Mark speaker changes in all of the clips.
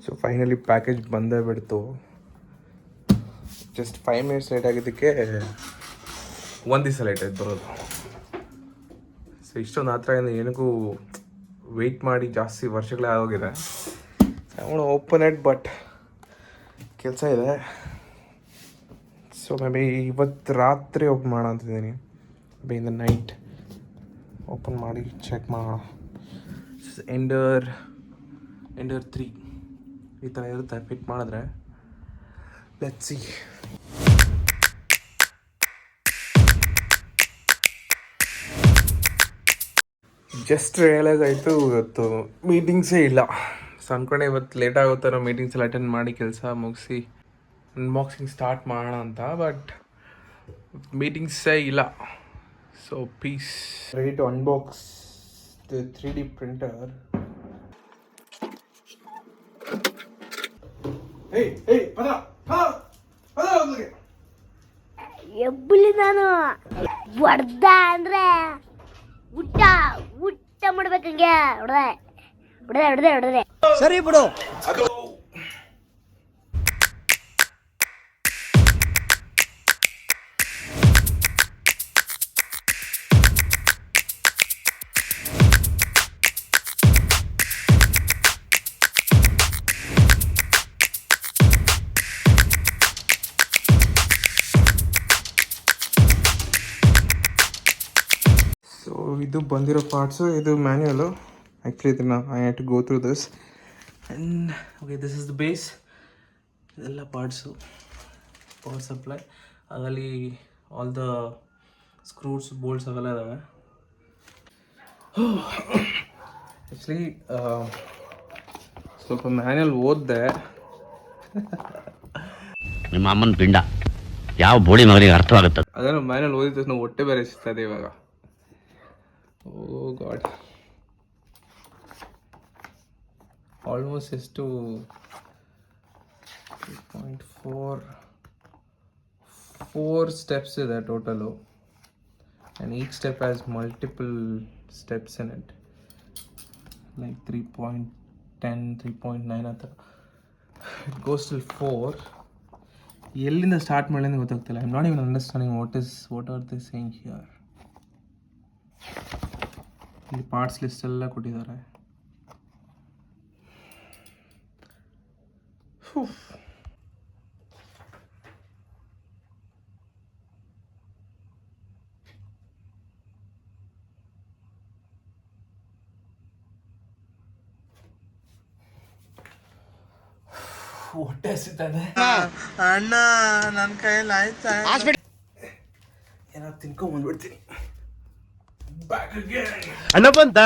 Speaker 1: So finally package ಬಂದೇ ಬಿಡ್ತು. Just 5 minutes late ಆಗಿದ್ದಕ್ಕೆ ಒಂದು ದಿವಸ ಲೇಟ್ ಆಯ್ತು ಬರೋದು. ಸೊ ಇಷ್ಟೊಂದು ಹತ್ರ ಏನಕ್ಕೂ ವೆಯ್ಟ್ ಮಾಡಿ ಜಾಸ್ತಿ ವರ್ಷಗಳೇ ಆಗೋಗಿದೆ. ಓಪನ್ ಇಟ್, ಬಟ್ ಕೆಲಸ ಇದೆ. ಸೊ ಮೇ ಬಿ ಇವತ್ತು ರಾತ್ರಿ ಓಪನ್ ಮಾಡೋಣ ಅಂತಿದ್ದೀನಿ. Maybe in the night open ಮಾಡಿ ಚೆಕ್ ಮಾಡೋಣ. ಎಂಡರ್ 3 ಈ ಥರ ಇರುತ್ತೆ. ಫಿಟ್ ಮಾಡಿದ್ರೆ ಲೆಟ್ಸ್ ಸಿ. ಜಸ್ಟ್ ರಿಯಲೈಸ್ ಆಯಿತು ಇವತ್ತು ಮೀಟಿಂಗ್ಸೇ ಇಲ್ಲ. ಸೊ ಅಂದ್ಕೊಂಡೆ ಇವತ್ತು ಲೇಟ್ ಆಗುತ್ತೆ ನಾವು ಮೀಟಿಂಗ್ಸ್ ಎಲ್ಲ ಅಟೆಂಡ್ ಮಾಡಿ ಕೆಲಸ ಮುಗಿಸಿ ಅನ್ಬಾಕ್ಸಿಂಗ್ ಸ್ಟಾರ್ಟ್ ಮಾಡೋಣ ಅಂತ. ಬಟ್ ಮೀಟಿಂಗ್ಸೇ ಇಲ್ಲ. So piece ready to unbox the 3D printer.
Speaker 2: ಎಬ್ಬಲಿ ನಾನು ಹೊಡ್ದ ಅಂದ್ರೆ ಊಟ ಮಾಡ್ಬೇಕಂಗೆ ಹೊಡೆದೆ
Speaker 3: ಸರಿ ಬಿಡು.
Speaker 1: ಸೊ ಇದು ಬಂದಿರೋ ಪಾರ್ಟ್ಸು, ಇದು ಮ್ಯಾನ್ಯುವಲು. ಆ್ಯಕ್ಚುಲಿ ಇದನ್ನು I had to go through this and okay this is the base. ಇದೆಲ್ಲ ಪಾರ್ಟ್ಸು, ಪವರ್ ಸಪ್ಲೈ, ಅದರಲ್ಲಿ ಆಲ್ ದ ಸ್ಕ್ರೂಸ್ ಬೋಲ್ಟ್ಸ್ ಅವೆಲ್ಲ ಇದ್ದಾವೆ. ಆ್ಯಕ್ಚುಲಿ ಸ್ವಲ್ಪ ಮ್ಯಾನ್ಯುವಲ್ ಓದಿದೆ.
Speaker 4: ನಿಮ್ಮ ಅಮ್ಮನ ಪಿಂಡ ಯಾವ ಬೋಳಿ ಮಗನಿಗೆ ಅರ್ಥವಾಗುತ್ತೆ.
Speaker 1: ಅದನ್ನು ಮ್ಯಾನ್ಯುವಲ್ ಓದಿದ ತಕ್ಷಣ ಹೊಟ್ಟೆ ಬೇರೆ ಸಿಗ್ತದೆ ಇವಾಗ. ಓ ಗಾಡ್, ಆಲ್ಮೋಸ್ಟ್ ಎಷ್ಟು 4 ಸ್ಟೆಪ್ಸ್ ಇದೆ total. And each step has multiple steps in it, like 3.10 3.9 ಆ ಥರ. It goes till 4. ಎಲ್ಲಿಂದ ಸ್ಟಾರ್ಟ್ ಮಾಡಿ ಅಂತ ಗೊತ್ತಾಗ್ತಿಲ್ಲ. I am not even understanding what are they saying here. ಇಲ್ಲಿ ಪಾರ್ಟ್ಸ್ ಲಿಸ್ಟ್ ಎಲ್ಲ ಕೊಟ್ಟಿದ್ದಾರೆ. ಹೊಟ್ಟೆ ಹಸಿತಾನೆ
Speaker 3: ಅಣ್ಣ, ನನ್ನ ಕೈಯಲ್ಲಿ ಆಯ್ತಾ?
Speaker 1: ಏನಾದ್ರು ತಿನ್ಕೊಂಡ್ಬಂದ್ಬಿಡ್ತೀನಿ.
Speaker 3: ಅಣ್ಣ ಬಂದ.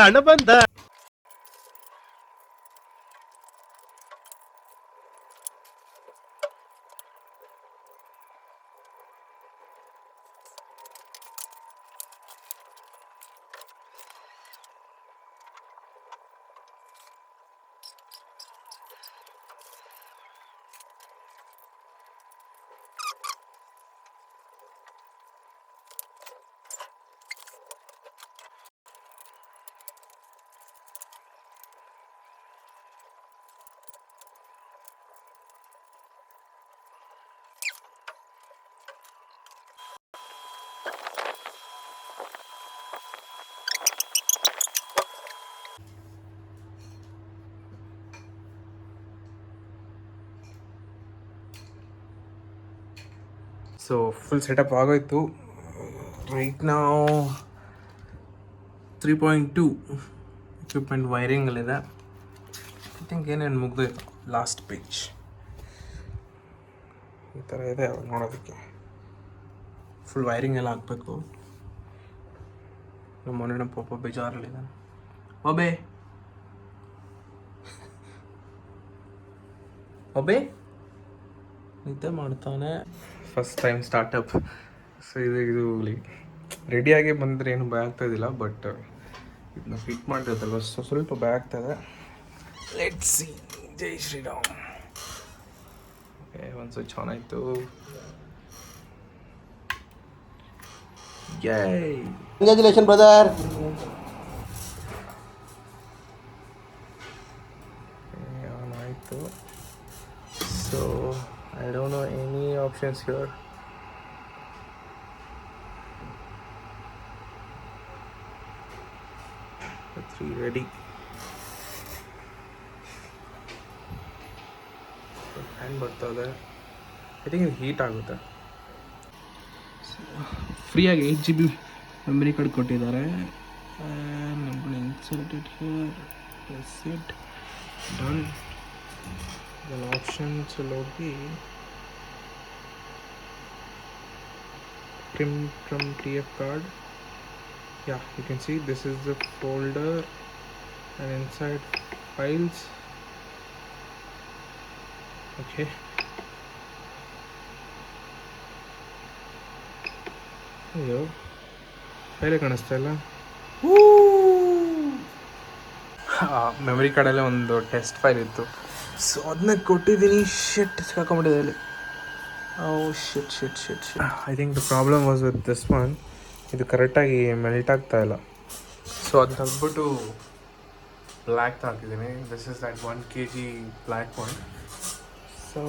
Speaker 1: ಸೊ ಫುಲ್ ಸೆಟಪ್ ಆಗೋಯ್ತು. ರೈಟ್ ನಾವು 3.2 ಎಕ್ವಿಪ್ಮೆಂಟ್ ವೈರಿಂಗಲ್ಲಿದೆ. ಐ ಥಿಂಕ್ ಏನೇನು ಮುಗ್ದೋಯ್ತು. ಲಾಸ್ಟ್ ಪೇಜ್ ಈ ಥರ ಇದೆ ನೋಡೋದಕ್ಕೆ. ಫುಲ್ ವೈರಿಂಗ್ ಎಲ್ಲ ಹಾಕಬೇಕು. ನಮ್ಮ ಮನೆ ಪಾಪ ಬೇಜಾರಲ್ಲಿದ್ದಾನೆ. ಒಬ್ಬೇ ನಿದ್ದೆ ಮಾಡ್ತಾನೆ. First time startup. ಸೊ ಇದು ಲೈಕ್ ರೆಡಿಯಾಗಿ ಬಂದರೆ ಏನು ಭಯ ಆಗ್ತಾಯಿದ್ದಿಲ್ಲ. ಬಟ್ ಇದನ್ನ ಫಿಟ್ ಮಾಡಿರೋದಲ್ವ, ಸೊ ಸ್ವಲ್ಪ ಭಯ ಆಗ್ತಾಯಿದೆ. Let's see. ಜೈ ಶ್ರೀರಾಮ್. ಓಕೆ, ಒಂದು ಸ್ವಿಚ್ ಆನ್ ಆಯಿತು.
Speaker 3: Congratulation brother.
Speaker 1: ಆನ್ ಆಯಿತು. So I don't know any options here. Ready. Fan ಬರ್ತದೆ. ಐ ಥಿಂಕ್ ಇದು ಹೀಟ್ ಆಗುತ್ತೆ. ಫ್ರೀಯಾಗಿ 8 GB ಮೆಮರಿ ಕಾರ್ಡ್ ಕೊಟ್ಟಿದ್ದಾರೆ. Inserted here, press it, done. Then options ಹೋಗಿ print from TF card. Yeah, you can see this is the folder and inside files. Okay. ಅಯ್ಯೋ ಫೈಲೇ ಕಾಣಿಸ್ತಾ ಇಲ್ಲ. Memory ಕಾರ್ಡಲ್ಲೇ ಒಂದು ಟೆಸ್ಟ್ ಫೈಲ್ ಇತ್ತು, ಸೊ ಅದನ್ನ ಕೊಟ್ಟಿದ್ದೀನಿ. ಶಿಟ್ ಸಿಕ್ಕಾಕೊಂಡ್ಬಿಟ್ಟಿದೆ ಅಲ್ಲಿ. Shit. I think the problem was with this one. ಇದು ಕರೆಕ್ಟಾಗಿ ಮೆಲ್ಟ್ ಆಗ್ತಾ ಇಲ್ಲ. ಸೊ ಅದನ್ನ ತೆಗೆದ್ಬಿಟ್ಟು ಬ್ಲ್ಯಾಕ್ ಹಾಕಿದ್ದೀನಿ. This is that 1 kg black one. So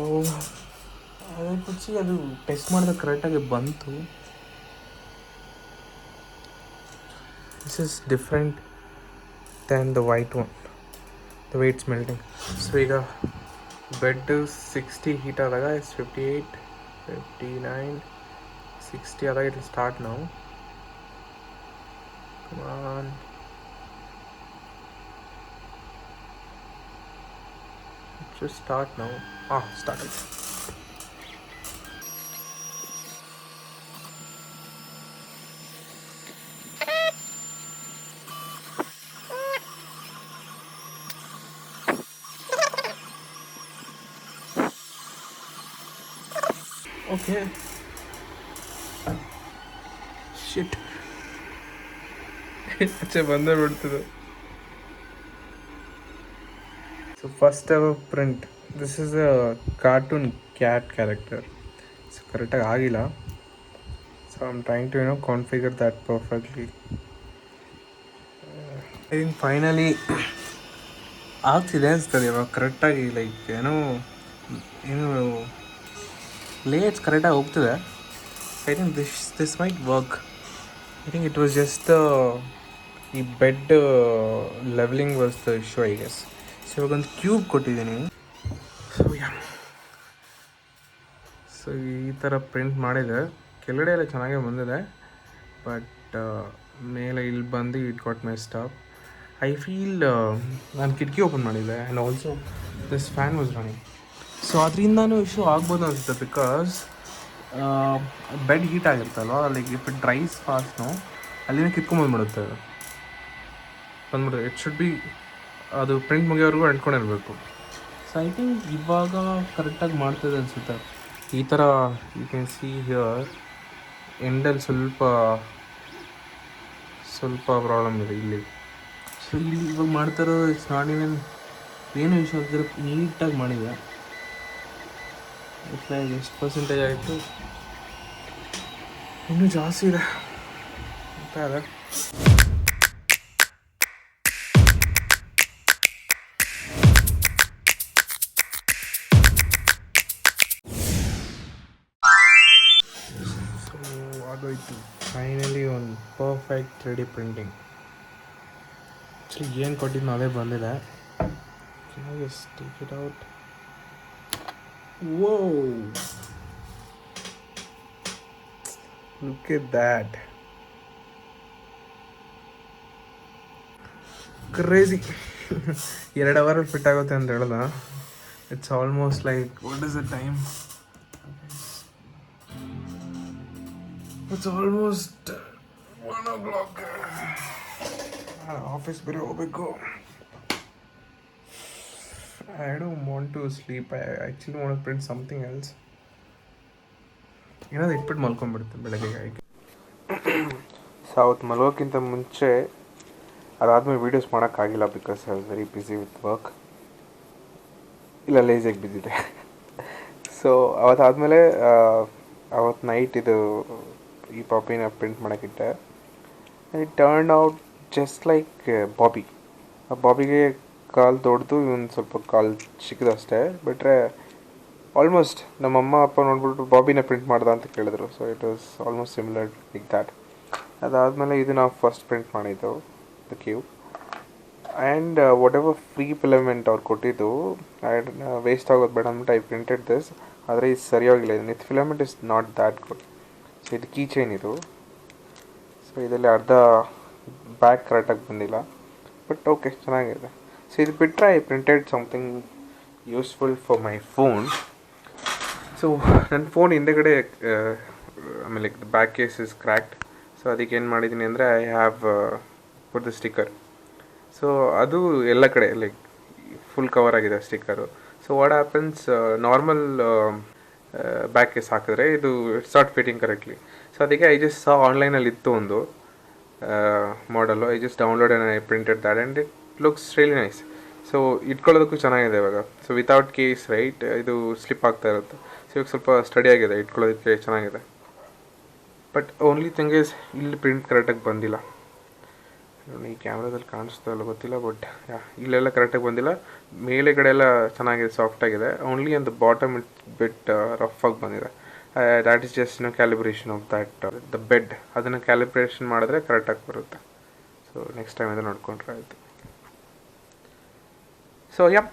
Speaker 1: ಅದನ್ನು ಬಿಡಿಸಿ ಅದು ಟೆಸ್ಟ್ ಮಾಡಿದಾಗ ಕರೆಕ್ಟಾಗಿ ಬಂತು. This is different than the white one, the way it's melting. So ಈಗ ಬೆಡ್ 60 heat ಆದಾಗ it's 58, 59, 60 ಆದಾಗ it will start now. Come on. It should start now. Started. Okay. Shit. अच्छे बंदे बिಡ್ತದೆ. So first ever print. This is a cartoon cat character. So ಕರೆಕ್ಟಾಗಿ ಆಗಿಲ್ಲ. So I'm trying to configure that perfectly. I think finally ಆಗ್ತಿದೆ ಅನಿಸ್ತದೆ ಇವಾಗ ಕರೆಕ್ಟಾಗಿ. Like ಏನು layers ಕರೆಕ್ಟಾಗಿ ಹೋಗ್ತದೆ. I think this might work. I think it was just ಈ bed leveling was the issue I guess. So ಇವಾಗೊಂದು ಕ್ಯೂಬ್ ಕೊಟ್ಟಿದ್ದೀನಿ. ಸೊ ಈ ಥರ ಪ್ರಿಂಟ್ ಮಾಡಿದೆ. ಕೆಳಗಡೆ ಎಲ್ಲ ಚೆನ್ನಾಗೇ ಬಂದಿದೆ, ಬಟ್ ಮೇಲೆ ಇಲ್ಲಿ ಬಂದು it got messed up. I feel ನಾನು ಕಿಟಕಿ ಓಪನ್ ಮಾಡಿದ್ದೆ and also this fan was running. So ಅದರಿಂದನೂ ಇಶ್ಯೂ ಆಗ್ಬೋದು ಅನಿಸುತ್ತೆ, ಬಿಕಾಸ್ ಬೆಡ್ ಹೀಟ್ ಆಗಿರ್ತಲ್ವ. ಲೈಕ್ ಇಫ್ ಇಟ್ ಡ್ರೈಸ್ ಫಾಸ್ಟ್ನು ಅಲ್ಲಿಂದ ಕಿತ್ಕೊಂಬಂದ್ಬಿಡುತ್ತೆ ಅದು. ಬಂದ್ಬಿಡುತ್ತೆ. ಇಟ್ ಶುಡ್ ಬಿ ಅದು ಪ್ರಿಂಟ್ ಮುಗಿಯೋವರೆಗೂ ಅಂಟ್ಕೊಂಡಿರಬೇಕು. ಸೊ ಐ ಥಿಂಕ್ ಇವಾಗ ಕರೆಕ್ಟಾಗಿ ಮಾಡ್ತದೆ ಅನಿಸುತ್ತೆ. ಈ ಥರ ಯು ಕ್ಯಾನ್ ಸಿ ಹಿಯರ್ ಎಂಡಲ್ಲಿ ಸ್ವಲ್ಪ ಪ್ರಾಬ್ಲಮ್ ಇದೆ ಇಲ್ಲಿ. ಸೊ ಇಲ್ಲಿ ಇವಾಗ ಮಾಡ್ತಾರೋ ಇಟ್ಸ್ ನಾಟ್ ಇವನ್ ಏನು ಇಶ್ಯೂ ಆಗ್ತಿರೋ ನೀಟಾಗಿ ಮಾಡಿದೆ. ಎಷ್ಟು ಪರ್ಸೆಂಟೇಜ್ ಆಯಿತು, ಇನ್ನೂ ಜಾಸ್ತಿ ಇದೆ ಅಂತ ಅದ. ಸೊ ಆಗೋಯ್ತು ಫೈನಲಿ ಒಂದು ಪರ್ಫೆಕ್ಟ್ 3D ಪ್ರಿಂಟಿಂಗ್. ಆ್ಯಕ್ಚುಲಿ ಏನು ಕೊಟ್ಟಿದ್ದು ಅದೇ ಬಂದಿದೆ. Just take it out. Whoa! Look at that. Crazy. 2 ಅವರಲ್ಲಿ ಫಿಟ್ ಆಗುತ್ತೆ ಅಂತ ಹೇಳ್ದ. It's almost like what is the time? It's almost 1 o'clock. Office ಬೇರೆ ಹೋಗಬೇಕು. I don't want to sleep. I actually want to print something else. ಏನಾದ್ರು ಇಟ್ಬಿಟ್ಟು ಮಲ್ಕೊಂಡ್ಬಿಡುತ್ತೆ ಬೆಳಗ್ಗೆ. So ಅವತ್ತು ಮಲ್ಗೋಕ್ಕಿಂತ ಮುಂಚೆ ಅದಾದಮೇಲೆ ವೀಡಿಯೋಸ್ ಮಾಡೋಕ್ಕಾಗಿಲ್ಲ, because I was very busy with work. ಇಲ್ಲ ಲೇಜಿಯಾಗಿ ಬಿದ್ದಿದೆ. ಸೊ ಅವತ್ತಾದಮೇಲೆ ಅವತ್ತು ನೈಟ್ ಇದು ಈ ಪಾಪಿನ ಪ್ರಿಂಟ್ ಮಾಡೋಕ್ಕಿಟ್ಟೆ. It turn out just like Bobby. ಆ ಬಾಬಿಗೆ ಕಾಲು ದೊಡ್ಡದು, ಇವನು ಸ್ವಲ್ಪ ಕಾಲು ಚಿಕ್ಕದಷ್ಟೇ. ಬಿಟ್ಟರೆ ಆಲ್ಮೋಸ್ಟ್ ನಮ್ಮಮ್ಮ ಅಪ್ಪ ನೋಡ್ಬಿಟ್ಟು ಬಾಬಿನ ಪ್ರಿಂಟ್ ಮಾಡ್ದ ಅಂತ ಕೇಳಿದ್ರು. So it was almost similar like that. ಅದಾದಮೇಲೆ ಇದು ನಾವು ಫಸ್ಟ್ ಪ್ರಿಂಟ್ ಮಾಡಿದ್ದು the cube. And what ever free filament ಅವ್ರು ಕೊಟ್ಟಿದ್ದು ವೇಸ್ಟ್ ಆಗೋದು ಬೇಡ ಅಂದ್ಬಿಟ್ಟು ಐ ಪ್ರಿಂಟೆಡ್ ದಿಸ್. ಆದರೆ ಇದು ಸರಿಯಾಗಿಲ್ಲ. ಇದು filament is not that good. So ಇದು ಕೀ ಚೈನ್ ಇದು. ಸೊ ಇದರಲ್ಲಿ ಅರ್ಧ ಬ್ಯಾಕ್ ಕರೆಕ್ಟಾಗಿ ಬಂದಿಲ್ಲ, ಬಟ್ ಓಕೆ ಚೆನ್ನಾಗಿದೆ. ಸೊ ಇದು ಬಿಟ್ಟರೆ I printed something useful for my phone. So ನನ್ನ ಫೋನ್ ಹಿಂದೆಗಡೆ ಆಮೇಲೆ back case is cracked. So ಅದಕ್ಕೆ ಏನು ಮಾಡಿದ್ದೀನಿ ಅಂದರೆ I have put the sticker. So ಅದು ಎಲ್ಲ ಕಡೆ ಲೈಕ್ ಫುಲ್ ಕವರ್ ಆಗಿದೆ sticker. So what happens, normal back case ಹಾಕಿದ್ರೆ ಇದು it's not fitting correctly. So ಅದಕ್ಕೆ ಐ ಜಸ್ಟ್ ಸಾ ಆನ್ಲೈನಲ್ಲಿ ಇತ್ತು ಒಂದು ಮಾಡಲು. I just download and I printed that and it looks really nice. So ಇಟ್ಕೊಳ್ಳೋದಕ್ಕೂ ಚೆನ್ನಾಗಿದೆ ಇವಾಗ. ಸೊ ವಿತೌಟ್ ಕೇಸ್ ರೈಟ್, ಇದು ಸ್ಲಿಪ್ ಆಗ್ತಾ ಇರುತ್ತೆ. ಸೊ ಇವಾಗ ಸ್ವಲ್ಪ ಸ್ಟಡಿ ಆಗಿದೆ, ಇಟ್ಕೊಳ್ಳೋದಕ್ಕೆ ಚೆನ್ನಾಗಿದೆ. ಬಟ್ ಓನ್ಲಿ ಥಿಂಗ್ ಈಸ್ ಇಲ್ಲಿ ಪ್ರಿಂಟ್ ಕರೆಕ್ಟಾಗಿ ಬಂದಿಲ್ಲ. ಈ ಕ್ಯಾಮ್ರಾದಲ್ಲಿ ಕಾಣಿಸ್ತಾ ಇಲ್ಲ ಗೊತ್ತಿಲ್ಲ, ಬಟ್ ಇಲ್ಲೆಲ್ಲ ಕರೆಕ್ಟಾಗಿ ಬಂದಿಲ್ಲ. ಮೇಲೆ ಕಡೆ ಎಲ್ಲ ಚೆನ್ನಾಗಿದೆ, ಸಾಫ್ಟಾಗಿದೆ. Only on the bottom it bit rough ಆಗಿ ಬಂದಿದೆ. That is just calibration of that the bed. ಅದನ್ನು ಕ್ಯಾಲಿಬ್ರೇಷನ್ ಮಾಡಿದ್ರೆ ಕರೆಕ್ಟಾಗಿ ಬರುತ್ತೆ. ಸೊ ನೆಕ್ಸ್ಟ್ ಟೈಮ್ ಇದು ನೋಡ್ಕೊಂಡ್ರೆ ಆಯಿತು. So yep,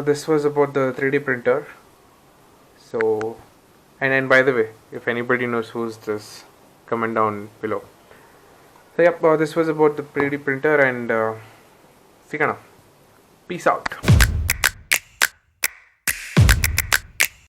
Speaker 1: this was about the 3D printer. So and by the way, if anybody knows who's this, comment down below. So yep, this was about the 3D printer and see you. Peace out.